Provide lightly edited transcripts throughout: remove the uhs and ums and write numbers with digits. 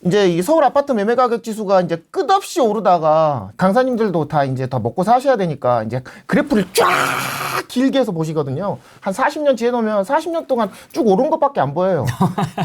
이제 이 서울 아파트 매매 가격 지수가 이제 끝없이 오르다가 강사님들도 다 이제 다 먹고 사셔야 되니까 이제 그래프를 쫙 길게 해서 보시거든요. 한 40년 지해 놓으면 40년 동안 쭉 오른 것밖에 안 보여요.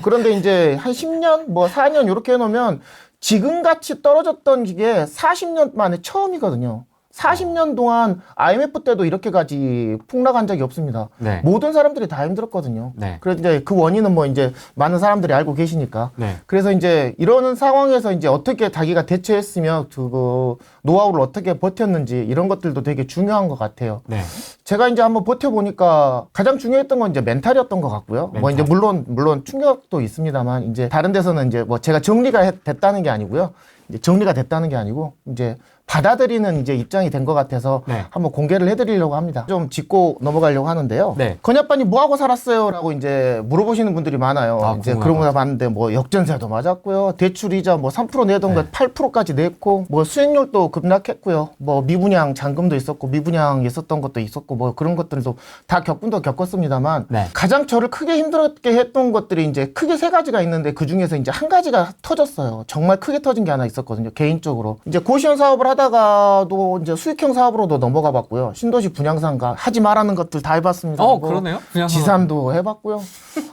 그런데 이제 한 10년, 뭐 4년 이렇게 해 놓으면 지금 같이 떨어졌던 게 40년 만에 처음이거든요. 40년 동안 IMF 때도 이렇게까지 폭락한 적이 없습니다. 네. 모든 사람들이 다 힘들었거든요. 네. 그래서 이제 그 원인은 뭐 이제 많은 사람들이 알고 계시니까. 네. 그래서 이제 이러는 상황에서 이제 어떻게 자기가 대처했으며 그 노하우를 어떻게 버텼는지 이런 것들도 되게 중요한 것 같아요. 네. 제가 이제 한번 버텨보니까 가장 중요했던 건 이제 멘탈이었던 것 같고요. 뭐 멘탈. 이제 물론 충격도 있습니다만 이제 다른 데서는 이제 뭐 제가 정리가 됐다는 게 아니고요. 이제 정리가 됐다는 게 아니고 이제 받아들이는 이제 입장이 된 것 같아서 네. 한번 공개를 해드리려고 합니다. 좀 짚고 넘어가려고 하는데요. 네. 건야빠님 뭐 하고 살았어요?라고 이제 물어보시는 분들이 많아요. 아, 이제 궁금하다. 그런 거 봤는데 뭐 역전세도 맞았고요, 대출 이자 뭐 3% 내던 거 8%까지 냈고 뭐 수익률도 급락했고요, 뭐 미분양 잔금도 있었고 미분양 있었던 것도 있었고 뭐 그런 것들도 다 겪은도 겪었습니다만 네. 가장 저를 크게 힘들게 했던 것들이 이제 크게 세 가지가 있는데 그 중에서 이제 한 가지가 터졌어요. 정말 크게 터진 게 하나 있었거든요. 개인적으로 이제 고시원 사업을 하다가도 이제 수익형 사업으로도 넘어가 봤고요. 신도시 분양상가 하지 말라는 것들 다 해봤습니다. 뭐 그러네요. 분양상가. 지산도 해봤고요.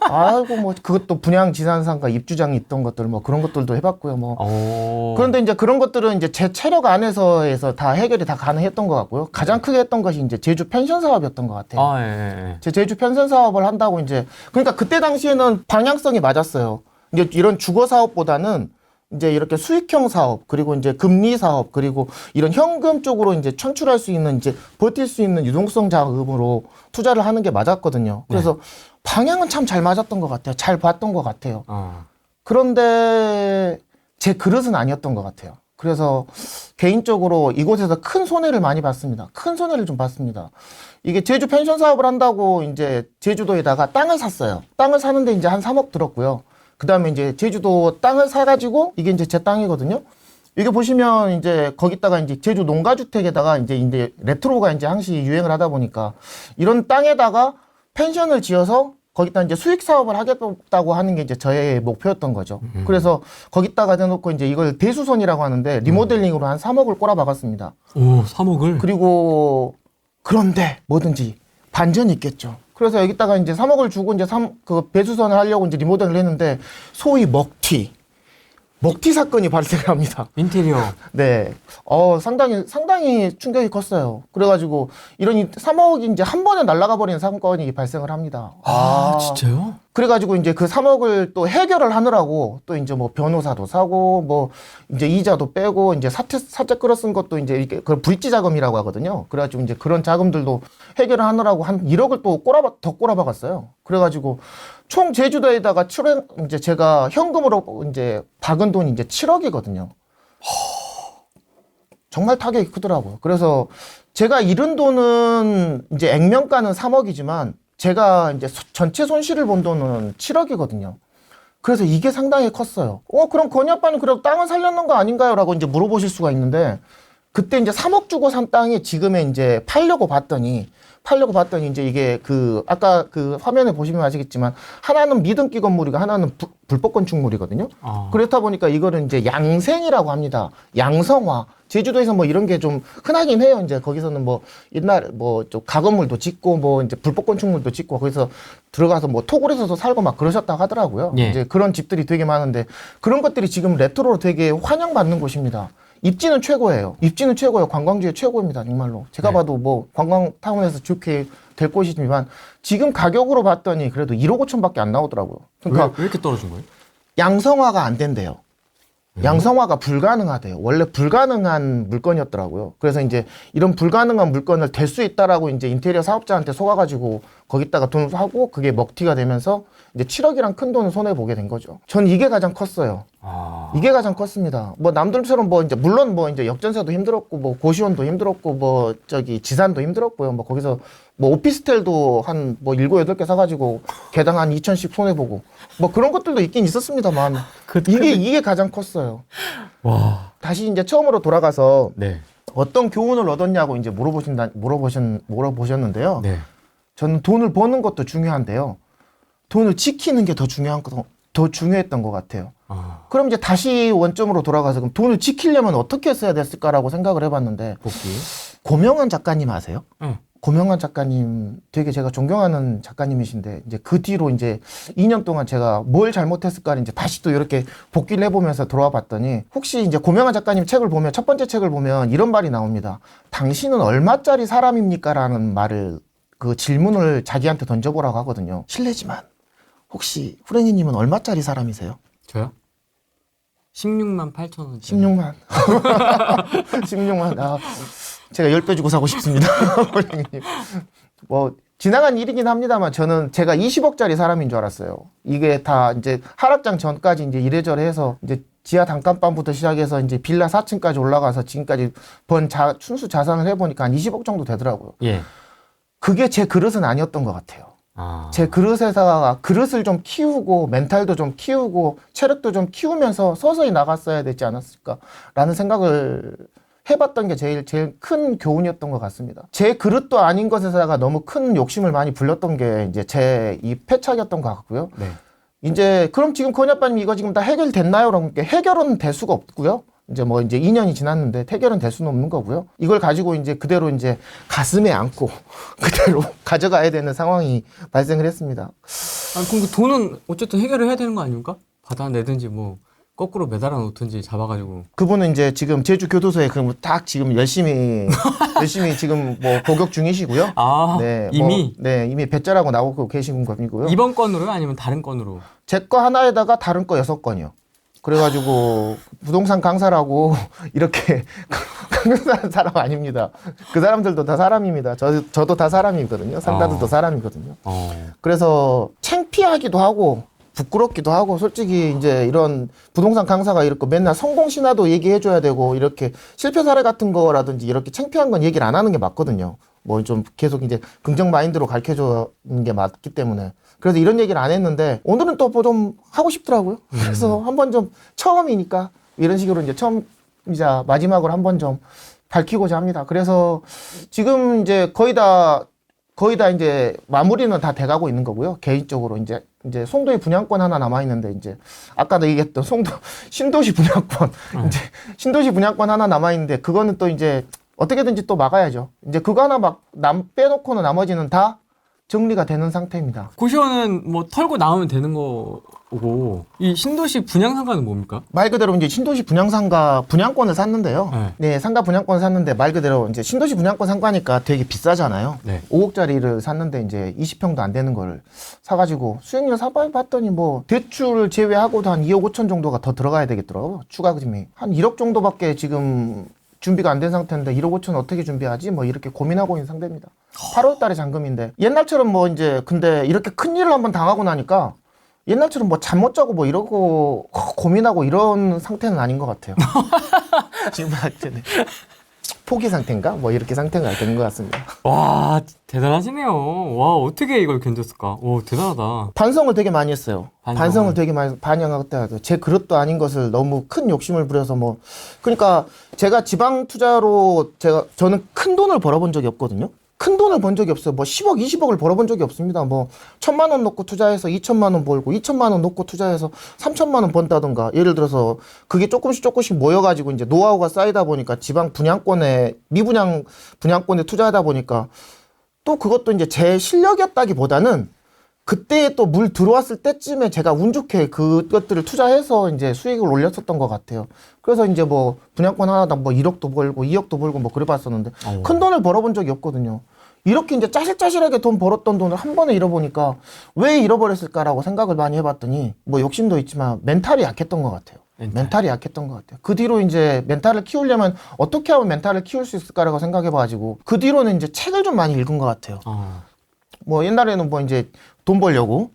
아이고 뭐 그것도 분양 지산상가 입주장이 있던 것들 뭐 그런 것들도 해봤고요. 뭐 오. 그런데 이제 그런 것들은 이제 제 체력 안에서 해서 다 해결이 다 가능했던 것 같고요. 가장 크게 했던 것이 이제 제주 펜션 사업이었던 것 같아요. 아, 예. 제 제주 펜션 사업을 한다고 이제 그러니까 그때 당시에는 방향성이 맞았어요. 이제 이런 주거 사업보다는 이제 이렇게 수익형 사업 그리고 이제 금리 사업 그리고 이런 현금 쪽으로 이제 창출할 수 있는 이제 버틸 수 있는 유동성 자금으로 투자를 하는 게 맞았거든요. 그래서 방향은 참 잘 맞았던 것 같아요. 잘 봤던 것 같아요. 그런데 제 그릇은 아니었던 것 같아요. 그래서 개인적으로 이곳에서 큰 손해를 많이 봤습니다. 큰 손해를 좀 봤습니다. 이게 제주 펜션 사업을 한다고 이제 제주도에다가 땅을 샀어요. 땅을 사는데 이제 한 3억 들었고요. 그 다음에 이제 제주도 땅을 사가지고 이게 이제 제 땅이거든요. 이게 보시면 이제 거기다가 이제 제주 농가주택에다가 이제 레트로가 이제 항시 유행을 하다 보니까 이런 땅에다가 펜션을 지어서 거기다 이제 수익 사업을 하겠다고 하는 게 이제 저의 목표였던 거죠. 그래서 거기다가 대놓고 이제 이걸 대수선이라고 하는데 리모델링으로 한 3억을 꼬라박았습니다. 오, 3억을? 그리고 그런데 뭐든지 반전이 있겠죠. 그래서 여기다가 이제 3억을 주고 이제 그 배수선을 하려고 이제 리모델링을 했는데 소위 먹튀 사건이 발생을 합니다. 인테리어. 네. 상당히 충격이 컸어요. 그래가지고 이런 3억이 이제 한 번에 날아가 버리는 사건이 발생을 합니다. 진짜요? 그래가지고 이제 그 3억을 또 해결을 하느라고 또 이제 뭐 변호사도 사고 뭐 이제 이자도 빼고 이제 사채 끌어 쓴 것도 이제 이렇게 그 브릿지 자금이라고 하거든요. 그래가지고 이제 그런 자금들도 해결을 하느라고 한 1억을 또 더 꼬라박았어요. 그래가지고 총 제주도에다가 이제 제가 현금으로 이제 박은 돈이 이제 7억이거든요. 정말 타격이 크더라고요. 그래서 제가 잃은 돈은 이제 액면가는 3억이지만 제가 이제 전체 손실을 본 돈은 7억이거든요. 그래서 이게 상당히 컸어요. 그럼 건희 아빠는 그래도 땅을 살렸는 거 아닌가요? 라고 이제 물어보실 수가 있는데 그때 이제 3억 주고 산 땅이 지금에 이제 팔려고 봤더니 이제 이게 아까 그 화면에 보시면 아시겠지만 하나는 미등기 건물이고 하나는 불법 건축물이거든요. 그렇다 보니까 이거는 이제 양생이라고 합니다. 양성화. 제주도에서 뭐 이런 게 좀 흔하긴 해요. 이제 거기서는 뭐 옛날 뭐 좀 가건물도 짓고 뭐 이제 불법 건축물도 짓고 거기서 들어가서 뭐 토굴에서도 살고 막 그러셨다고 하더라고요. 예. 이제 그런 집들이 되게 많은데 그런 것들이 지금 레트로로 되게 환영받는 곳입니다. 입지는 최고예요. 입지는 최고예요. 관광지의 최고입니다. 정말로. 제가 봐도 뭐 관광타운에서 좋게 될 곳이지만 지금 가격으로 봤더니 그래도 1억 5천밖에 안 나오더라고요. 그러니까 왜 이렇게 떨어진 거예요? 양성화가 안 된대요. 양성화가 불가능하대요. 원래 불가능한 물건이었더라고요. 그래서 이제 이런 불가능한 물건을 될 수 있다라고 이제 인테리어 사업자한테 속아가지고 거기다가 돈을 하고 그게 먹튀가 되면서 이제 7억이란 큰 돈을 손해보게 된 거죠. 전 이게 가장 컸어요. 이게 가장 컸습니다. 뭐 남들처럼 뭐 이제 물론 뭐 이제 역전세도 힘들었고 뭐 고시원도 힘들었고 뭐 지산도 힘들었고요. 뭐 거기서 뭐 오피스텔도 한 뭐 7, 8개 사가지고 개당 한 2천씩 손해보고 뭐 그런 것들도 있긴 있었습니다만 이게 가장 컸어요. 와. 다시 이제 처음으로 돌아가서 네. 어떤 교훈을 얻었냐고 이제 물어보셨는데요. 네. 저는 돈을 버는 것도 중요한데요. 돈을 지키는 게 더 중요한 거. 더 중요했던 것 같아요. 아, 그럼 이제 다시 원점으로 돌아가서 그럼 돈을 지키려면 어떻게 써야 됐을까라고 생각을 해봤는데 복귀. 고명환 작가님 아세요? 응. 고명환 작가님 되게 제가 존경하는 작가님이신데 이제 그 뒤로 이제 2년 동안 제가 뭘 잘못했을까 이제 다시 또 이렇게 복귀를 해보면서 돌아와 봤더니 혹시 이제 고명환 작가님 책을 보면 첫 번째 책을 보면 이런 말이 나옵니다. 당신은 얼마짜리 사람입니까? 라는 말을 그 질문을 자기한테 던져보라고 하거든요. 실례지만 혹시 후레니님은 얼마짜리 사람이세요? 저요? 16만 8천 원. 16만. 16만. 아, 제가 10배 주고 사고 싶습니다. 후레니님. 뭐, 지나간 일이긴 합니다만 저는 제가 20억짜리 사람인 줄 알았어요. 이게 다 이제 하락장 전까지 이제 이래저래 해서 이제 지하 단칸방부터 시작해서 이제 빌라 4층까지 올라가서 지금까지 춘수 자산을 해보니까 한 20억 정도 되더라고요. 예. 그게 제 그릇은 아니었던 것 같아요. 아. 제 그릇에다가 그릇을 좀 키우고 멘탈도 좀 키우고 체력도 좀 키우면서 서서히 나갔어야 되지 않았을까라는 생각을 해봤던 게 제일 큰 교훈이었던 것 같습니다. 제 그릇도 아닌 것에다가 너무 큰 욕심을 많이 불렸던 게 이제 제 이 패착이었던 것 같고요. 네. 이제 그럼 지금 권야빠님 이거 지금 다 해결됐나요? 라는 게 해결은 될 수가 없고요. 이제 뭐 이제 2년이 지났는데 해결은 될 수는 없는 거고요. 이걸 가지고 이제 그대로 이제 가슴에 안고 그대로 가져가야 되는 상황이 발생을 했습니다. 아, 그럼 그 돈은 어쨌든 해결을 해야 되는 거 아닙니까? 받아내든지 뭐 거꾸로 매달아 놓든지 잡아가지고. 그분은 이제 지금 제주 교도소에 딱 지금 열심히 지금 뭐 복역 중이시고요. 아, 네, 이미? 이미 배째라고 나오고 계신 분이고요. 이번 건으로요? 아니면 다른 건으로? 제 거 하나에다가 다른 거 6건이요. 그래가지고 부동산 강사라고 이렇게 강사하는 사람 아닙니다. 그 사람들도 다 사람입니다. 저도 다 사람이거든요. 상가들도 사람이거든요. 그래서 창피하기도 하고 부끄럽기도 하고 솔직히 이제 이런 부동산 강사가 이렇게 맨날 성공 신화도 얘기해줘야 되고 이렇게 실패 사례 같은 거라든지 이렇게 창피한 건 얘기를 안 하는 게 맞거든요. 뭐 좀 계속 이제 긍정 마인드로 가르쳐주는 게 맞기 때문에. 그래서 이런 얘기를 안 했는데 오늘은 또 뭐 좀 하고 싶더라고요. 그래서 한번 좀 처음이니까 이런 식으로 이제 처음이자 마지막으로 한번 좀 밝히고자 합니다. 그래서 지금 이제 거의 다 이제 마무리는 다 돼가고 있는 거고요. 개인적으로 이제 송도에 분양권 하나 남아 있는데 이제 아까도 얘기했던 신도시 분양권 이제 신도시 분양권 하나 남아 있는데 그거는 또 이제 어떻게든지 또 막아야죠. 이제 그거 하나 막 빼놓고는 나머지는 다 정리가 되는 상태입니다. 고시원은 뭐 털고 나오면 되는 거고 이 신도시 분양상가는 뭡니까? 말 그대로 이제 신도시 분양상가 분양권을 샀는데요. 네. 네, 상가 분양권을 샀는데 말 그대로 이제 신도시 분양권 상가니까 되게 비싸잖아요. 네. 5억짜리를 샀는데 이제 20평도 안 되는 거를 사가지고 수익률 사봤더니 뭐 대출을 제외하고도 한 2억 5천 정도가 더 들어가야 되겠더라고요. 추가 금이 한 1억 정도밖에 지금 준비가 안 된 상태인데 1억 5천 어떻게 준비하지? 뭐 이렇게 고민하고 있는 상태입니다. 8월 달에 잔금인데 옛날처럼 뭐 이제 근데 이렇게 큰 일을 한번 당하고 나니까 옛날처럼 뭐 잠 못 자고 뭐 이러고 고민하고 이런 상태는 아닌 것 같아요. 지금 하여튼 포기 상태인가? 뭐 이렇게 상태가 되는 것 같습니다. 와, 대단하시네요. 와, 어떻게 이걸 견뎠을까? 오, 대단하다. 반성을 되게 많이 했어요. 반성을. 반성을 되게 많이 반영하고 때도 제 그릇도 아닌 것을 너무 큰 욕심을 부려서 뭐 그러니까 제가 지방 투자로 저는 큰 돈을 벌어본 적이 없거든요. 큰 돈을 번 적이 없어요. 뭐 10억, 20억을 벌어본 적이 없습니다. 뭐 1,000만 원 놓고 투자해서 2,000만 원 벌고 2,000만 원 놓고 투자해서 3,000만 원 번다든가 예를 들어서 그게 조금씩 모여가지고 이제 노하우가 쌓이다 보니까 지방 분양권에 미분양 분양권에 투자하다 보니까 또 그것도 이제 제 실력이었다기보다는 그때 또 물 들어왔을 때쯤에 제가 운 좋게 그것들을 투자해서 이제 수익을 올렸었던 것 같아요. 그래서 이제 뭐 분양권 하나당 뭐 1억도 벌고 2억도 벌고 뭐 그래 봤었는데 큰 돈을 벌어본 적이 없거든요. 이렇게 이제 짜실짜실하게 돈 벌었던 돈을 한 번에 잃어보니까 왜 잃어버렸을까라고 생각을 많이 해봤더니 뭐 욕심도 있지만 멘탈이 약했던 것 같아요. 멘탈이 약했던 것 같아요. 그 뒤로 이제 멘탈을 키우려면 어떻게 하면 멘탈을 키울 수 있을까라고 생각해봐가지고 그 뒤로는 이제 책을 좀 많이 읽은 것 같아요. 뭐 옛날에는 뭐 이제 돈 벌려고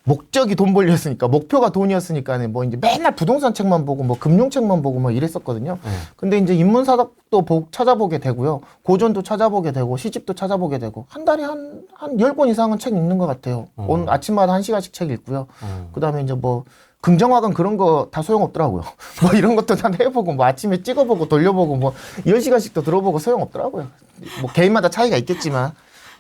목적이 돈 벌렸으니까 목표가 돈이었으니까 뭐 이제 맨날 부동산 책만 보고 뭐 금융책만 보고 뭐 이랬었거든요. 근데 이제 인문사덕도 찾아보게 되고요. 고전도 찾아보게 되고 시집도 찾아보게 되고 한 달에 한 10권 이상은 책 읽는 것 같아요. 오늘 아침마다 1시간씩 책 읽고요. 그다음에 이제 뭐 긍정화근 그런 거 다 소용없더라고요. 뭐 이런 것도 다 해보고 뭐 아침에 찍어보고 돌려보고 뭐 10시간씩도 들어보고 소용없더라고요. 뭐 개인마다 차이가 있겠지만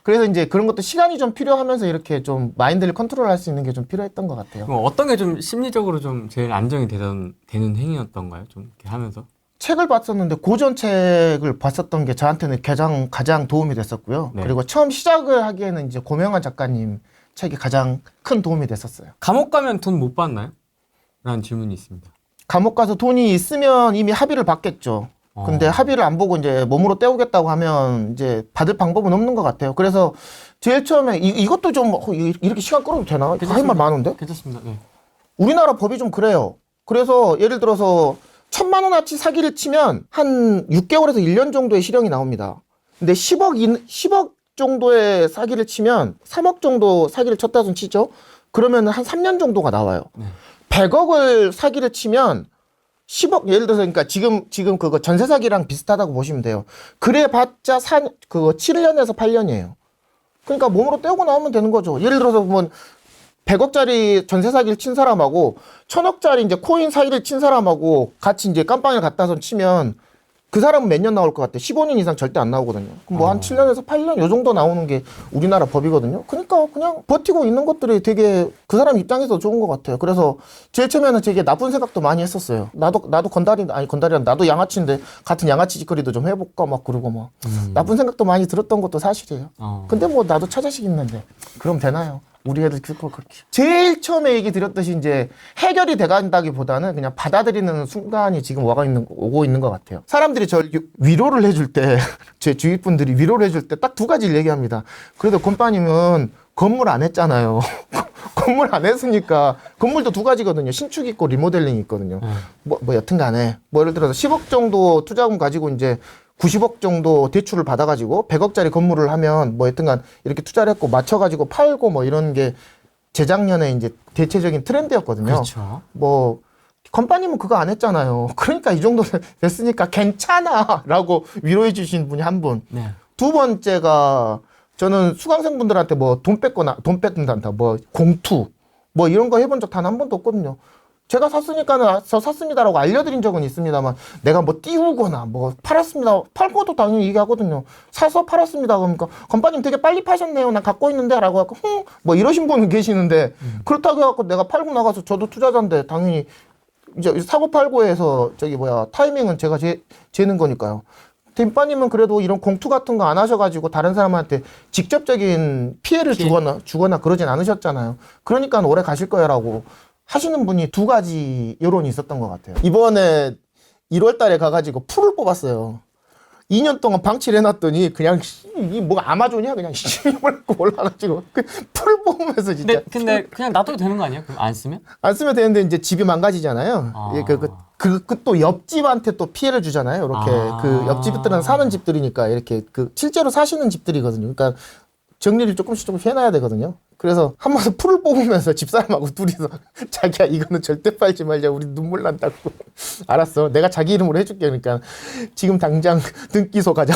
그래서 이제 그런 것도 시간이 좀 필요하면서 이렇게 좀 마인드를 컨트롤할 수 있는 게 좀 필요했던 것 같아요. 그럼 어떤 게 좀 심리적으로 좀 제일 안정이 되는 행위였던가요? 좀 이렇게 하면서? 책을 봤었는데 고전 책을 봤었던 게 저한테는 가장 도움이 됐었고요. 네. 그리고 처음 시작을 하기에는 이제 고명환 작가님 책이 가장 큰 도움이 됐었어요. 감옥 가면 돈 못 받나요? 라는 질문이 있습니다. 감옥 가서 돈이 있으면 이미 합의를 받겠죠. 근데 합의를 안 보고 이제 몸으로 때우겠다고 하면 이제 받을 방법은 없는 것 같아요. 그래서 제일 처음에 이것도 좀 이렇게 시간 끌어도 되나? 할 말 많은데? 괜찮습니다. 네. 우리나라 법이 좀 그래요. 그래서 예를 들어서 1,000만 원어치 사기를 치면 한 6개월에서 1년 정도의 실형이 나옵니다. 근데 10억 정도의 사기를 치면 3억 정도 사기를 쳤다 손 치죠. 그러면 한 3년 정도가 나와요. 네. 100억을 사기를 치면 10억, 예를 들어서, 그러니까 지금 그거 전세 사기랑 비슷하다고 보시면 돼요. 그래 봤자 7년에서 8년이에요. 그러니까 몸으로 떼고 나오면 되는 거죠. 예를 들어서 뭐 100억짜리 전세 사기를 친 사람하고 1,000억짜리 이제 코인 사기를 친 사람하고 같이 이제 깜빵을 갖다서 치면 그 사람은 몇 년 나올 것 같아? 15년 이상 절대 안 나오거든요. 그럼 뭐 한 7년에서 8년 요 정도 나오는 게 우리나라 법이거든요. 그러니까 그냥 버티고 있는 것들이 되게 그 사람 입장에서 좋은 것 같아요. 그래서 제일 처음에는 되게 나쁜 생각도 많이 했었어요. 나도 건달이라 나도 양아치인데 같은 양아치 짓거리도 좀 해볼까 막 그러고 막 나쁜 생각도 많이 들었던 것도 사실이에요. 근데 뭐 나도 처자식 있는데 그럼 되나요? 우리 애들 그렇게. 제일 처음에 얘기 드렸듯이 이제 해결이 돼간다기보다는 그냥 받아들이는 순간이 지금 오고 있는 것 같아요. 사람들이 저 위로를 해줄 때, 제 주위 분들이 위로를 해줄 때 딱 두 가지를 얘기합니다. 그래도 곰빠님은 건물 안 했잖아요. 건물 안 했으니까 건물도 두 가지거든요. 신축 있고 리모델링 있거든요. 뭐 여튼간에 뭐 예를 들어서 10억 정도 투자금 가지고 이제 90억 정도 대출을 받아가지고 100억짜리 건물을 하면 뭐 여튼간 이렇게 투자를 했고 맞춰가지고 팔고 뭐 이런 게 재작년에 이제 대체적인 트렌드였거든요. 그렇죠. 뭐 건빠님은 그거 안 했잖아요. 그러니까 이 정도 됐으니까 괜찮아 라고 위로해 주신 분이 한 분. 네. 두 번째가 저는 수강생분들한테 뭐 돈 뺏는다, 뭐 공투 뭐 이런 거 해본 적 단 한 번도 없거든요. 제가 샀으니까는 저 샀습니다라고 알려드린 적은 있습니다만 내가 뭐 띄우거나 뭐 팔았습니다. 팔 것도 당연히 얘기하거든요. 사서 팔았습니다. 그러니까 건빠님 되게 빨리 파셨네요. 난 갖고 있는데 라고 하고 뭐 이러신 분은 계시는데 그렇다고 해갖고 내가 팔고 나가서 저도 투자자인데 당연히 이제 사고 팔고 해서 타이밍은 제가 재는 거니까요. 뒷빠님은 그래도 이런 공투 같은 거 안 하셔가지고 다른 사람한테 직접적인 피해를 주거나 그러진 않으셨잖아요. 그러니까 오래 가실 거야라고 하시는 분이 두 가지 여론이 있었던 것 같아요. 이번에 1월 달에 가가지고 풀을 뽑았어요. 2년 동안 방치를 해놨더니 그냥 이 뭐가 아마존이야 그냥 힘을 올라가지고 풀 뽑으면서 진짜. 근데 그냥 놔둬도 되는 거 아니에요? 그럼 안 쓰면? 안 쓰면 되는데 이제 집이 망가지잖아요. 또 옆집한테 또 피해를 주잖아요. 이렇게 그 옆집들은 사는 집들이니까 이렇게 그 실제로 사시는 집들이거든요. 그러니까 정리를 조금씩 해놔야 되거든요. 그래서 한 번 풀을 뽑으면서 집사람하고 둘이서 자기야 이거는 절대 팔지 말자 우리 눈물 난다고. 알았어 내가 자기 이름으로 해줄게. 그러니까 지금 당장 등기소 가자.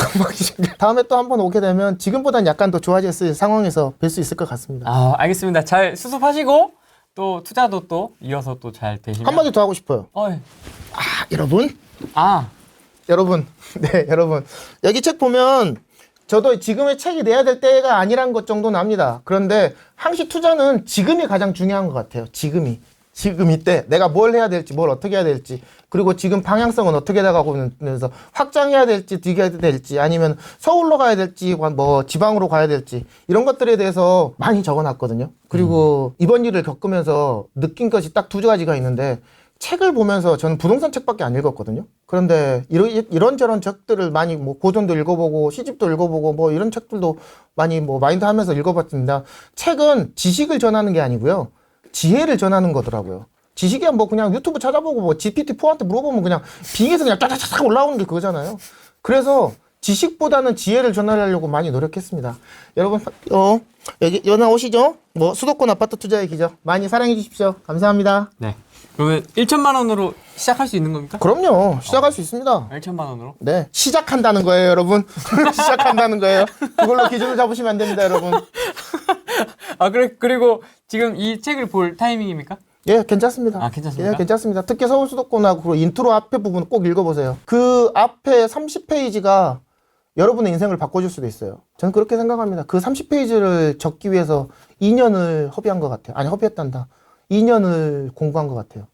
다음에 또 한 번 오게 되면 지금보단 약간 더 좋아졌을 상황에서 뵐 수 있을 것 같습니다. 알겠습니다. 잘 수습하시고 또 투자도 또 이어서 또 잘 되시면 한마디 더 하고 싶어요. 예. 여러분 네 여러분 여기 책 보면 저도 지금의 책이 내야 될 때가 아니란 것 정도는 압니다. 그런데 항시 투자는 지금이 가장 중요한 것 같아요. 지금 이때 내가 뭘 해야 될지 뭘 어떻게 해야 될지 그리고 지금 방향성은 어떻게 나가고 있는서 확장해야 될지 뒤게 해야 될지 아니면 서울로 가야 될지 뭐 지방으로 가야 될지 이런 것들에 대해서 많이 적어놨거든요. 그리고 이번 일을 겪으면서 느낀 것이 딱 두 가지가 있는데 책을 보면서 저는 부동산 책밖에 안 읽었거든요. 그런데 이런저런 책들을 많이 뭐 고전도 읽어보고 시집도 읽어보고 뭐 이런 책들도 많이 뭐 마인드 하면서 읽어봤습니다. 책은 지식을 전하는 게 아니고요. 지혜를 전하는 거더라고요. 지식이야 뭐 그냥 유튜브 찾아보고 뭐 GPT-4한테 물어보면 그냥 빙에서 그냥 쫙쫙쫙 올라오는 게 그거잖아요. 그래서 지식보다는 지혜를 전하려고 많이 노력했습니다. 여러분 여기 연화 오시죠? 뭐 수도권 아파트 투자의 기적 많이 사랑해 주십시오. 감사합니다. 네. 그러면 1천만 원으로 시작할 수 있는 겁니까? 그럼요. 시작할 수 있습니다. 1천만 원으로? 네. 시작한다는 거예요, 여러분. 시작한다는 거예요. 그걸로 기준을 잡으시면 안 됩니다, 여러분. 그리고 지금 이 책을 볼 타이밍입니까? 예, 괜찮습니다. 괜찮습니까? 예, 괜찮습니다. 특히 서울 수도권하고 인트로 앞에 부분 꼭 읽어보세요. 그 앞에 30페이지가 여러분의 인생을 바꿔줄 수도 있어요. 저는 그렇게 생각합니다. 그 30페이지를 적기 위해서 2년을 허비한 것 같아요. 아니, 허비했단다. 2년을 공부한 것 같아요.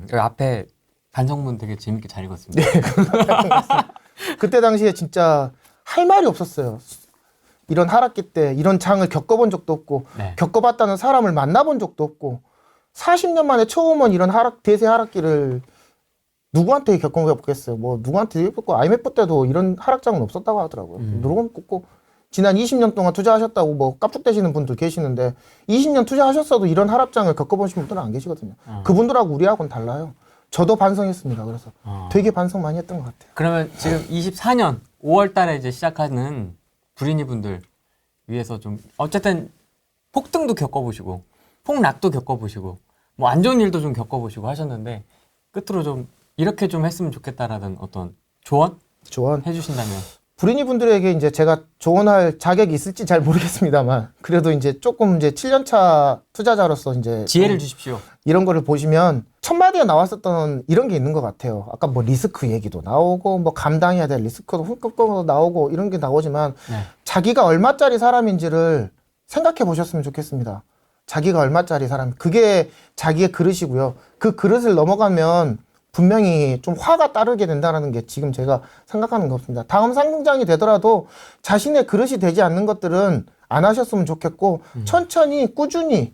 여기 앞에 반성문 되게 재밌게 잘 읽었습니다. 그때 당시에 진짜 할 말이 없었어요. 이런 하락기 때 이런 장을 겪어본 적도 없고 네. 겪어봤다는 사람을 만나본 적도 없고 40년 만에 처음 온 이런 대세 하락기를 누구한테 겪어보겠어요. 뭐 누구한테 겪고 IMF 때도 이런 하락장은 없었다고 하더라고요. 누구는 꼭 지난 20년 동안 투자하셨다고 뭐 깝죽대시는 분들 계시는데 20년 투자하셨어도 이런 하락장을 겪어보신 분들은 안 계시거든요. 그분들하고 우리하고는 달라요. 저도 반성했습니다. 그래서 되게 반성 많이 했던 것 같아요. 그러면 지금 24년 5월 달에 이제 시작하는 불인이 분들 위해서 좀 어쨌든 폭등도 겪어보시고 폭락도 겪어보시고 뭐 안 좋은 일도 좀 겪어보시고 하셨는데 끝으로 좀 이렇게 좀 했으면 좋겠다라는 어떤 조언 조언. 해주신다면 불인이 분들에게 이제 제가 조언할 자격이 있을지 잘 모르겠습니다만 그래도 이제 조금 이제 7년차 투자자로서 이제 지혜를 주십시오. 이런 거를 보시면 첫 마디에 나왔었던 이런 게 있는 것 같아요. 아까 뭐 리스크 얘기도 나오고 뭐 감당해야 될 리스크도 흠뻑 나오고 이런 게 나오지만 네. 자기가 얼마짜리 사람인지를 생각해 보셨으면 좋겠습니다. 자기가 얼마짜리 사람, 그게 자기의 그릇이고요. 그 그릇을 넘어가면 분명히 좀 화가 따르게 된다는 게 지금 제가 생각하는 겁니다. 다음 상장이 되더라도 자신의 그릇이 되지 않는 것들은 안 하셨으면 좋겠고 천천히 꾸준히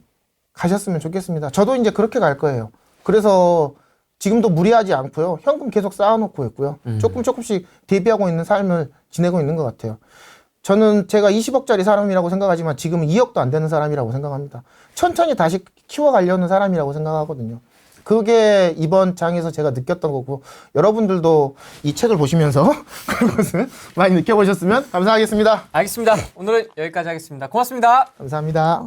가셨으면 좋겠습니다. 저도 이제 그렇게 갈 거예요. 그래서 지금도 무리하지 않고요. 현금 계속 쌓아놓고 있고요. 조금씩 대비하고 있는 삶을 지내고 있는 것 같아요. 저는 제가 20억짜리 사람이라고 생각하지만 지금은 2억도 안 되는 사람이라고 생각합니다. 천천히 다시 키워가려는 사람이라고 생각하거든요. 그게 이번 장에서 제가 느꼈던 거고 여러분들도 이 책을 보시면서 그런 것을 많이 느껴보셨으면 감사하겠습니다. 알겠습니다. 오늘은 여기까지 하겠습니다. 고맙습니다. 감사합니다.